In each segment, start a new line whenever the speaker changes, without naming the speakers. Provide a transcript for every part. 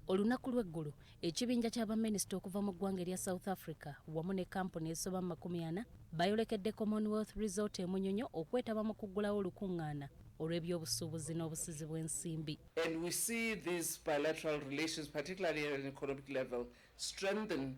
Olunaku lw'eggulu ekibinja ky'abaminisita okuva mu ggwanga erya South Africa wamu ne kampuni esoba 40 bayolekedde Commonwealth Resort e Munyonyo okwetaba mu kuggulawo olukungaana olw'ebyobusuubuzi n'obusizi bw'ensimbi.
And we see these bilateral relations, particularly at an economic level, strengthen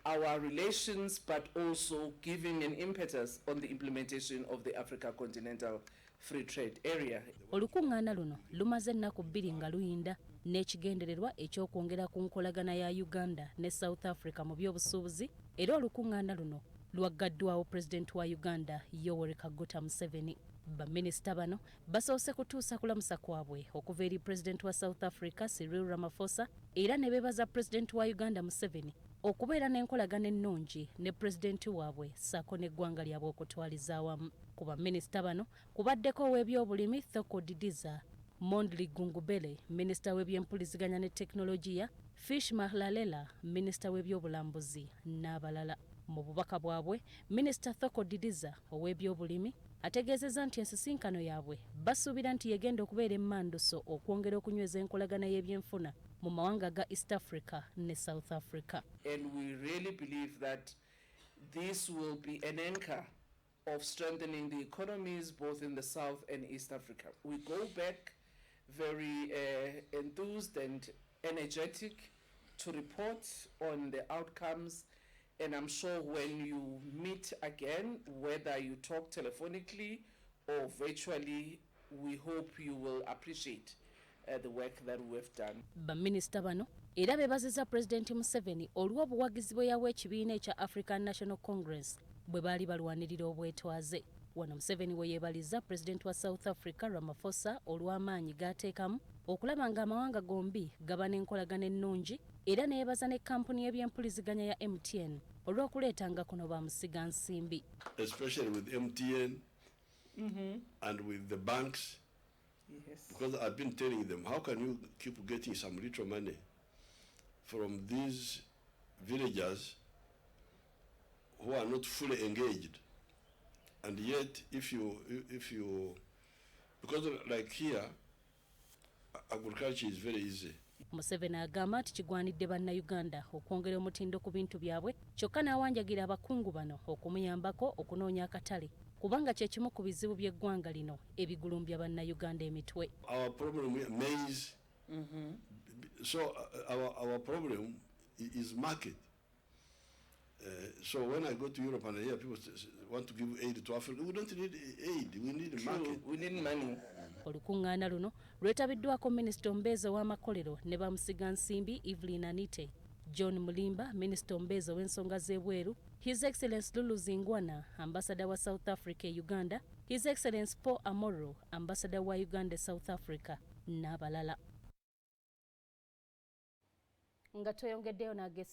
our relations, but also giving an impetus on the implementation of the Africa Continental Free Trade Area.
Olukungaana luno lumaze ennaku 2 nga luyinda n'ekigendererwa ekyokwongera ku nkolagana ya Uganda ne South Africa mu by'obusuubuzi, era olukungaana luno lwaggaddwawo Pulezidenti wa Uganda Yoweri Kaguta Museveni. Baminisita bano basoose kutuusa kulamusa kwabwe okuva eri Pulezidenti wa South Africa Cyril Ramaphosa, era ne beebaza Pulezidenti wa Uganda Museveni okubeera n'enkolagana ennungi ne Pulezidenti waabwe ssaako n'eggwanga lyabwe okutwaliza awamu. Ku baminisita bano kubaddeko ow'ebyobulimi Thokodidizza, Mondli Gungubele, Minisita w'ebyempuliziganya ne tekinologiya, Fish Mahlalela, Minisita w'ebyobulambuzi n'abalala. Mu bubaka bwabwe, Minisita Thokodidizza ow'ebyobulimi ategeezezza nti ensisinkano yaabwe basuubira nti yegenda okubeera emmanduso okwongera okunyweza enkolagana y'ebyenfuna mu mawanga ga East Africa ne South Africa.
And we really believe that this will be an anchor of strengthening the economies both in the South and East Africa. We go back very enthused and energetic to report on the outcomes, and I'm sure when you meet again, whether you talk telephonically or virtually, we hope you will appreciate the work that we've done.
Baminisita bano era beebazizza Pulezidenti Museveni olw'obuwagizi bwe yawa ekibiina ekya African National Congress bwe baali balwanirira obwetwaze. Wano Museveni we yeebaliza Pulezidenti wa South Africa Ramaphosa olw'amaanyi g'ateekamu okulaba ng'amawanga gombi gaba n'enkolagana ennungi, era ne yeebaza ne kampuni y'ebyempuliziganya ya MTN olw'okuleetanga kuno bamusiga nsimbi.
Especially with MTN and with the banks.
Yes.
Because I've been telling them, how can you keep getting some little money from these villagers who are not fully engaged? And yet, if you, because like here, agriculture is very easy.
Museveni agamba nti kigwanidde bannayuganda okwongera omutindo ku bintu byabwe, kyokka n'awanjagira abakungu bano okumuyambako okunoonya akatale, kubanga kye kimu ku bizibu by'eggwanga lino ebigulumbya bannayuganda emitwe.
Our problem is maize. So our problem is market. So when I go to Europe and I hear people want to give aid to Africa, we don't need aid, we need market.
We need money.
Olukungaana luno lwetabiddwako Minisita Ombeezi w'amakolero ne bamusiga nsimbi Evelyn Anite, John Mulimba, Minisita Ombeezi w'ensonga z'ebweru, His Excellency Lulu Zingwana, Ambassador wa South Africa e Uganda, His Excellency Paul Amoro, Ambassador wa Uganda South Africa n'abalala. Nga tweyongeddeyo n'Ageesigika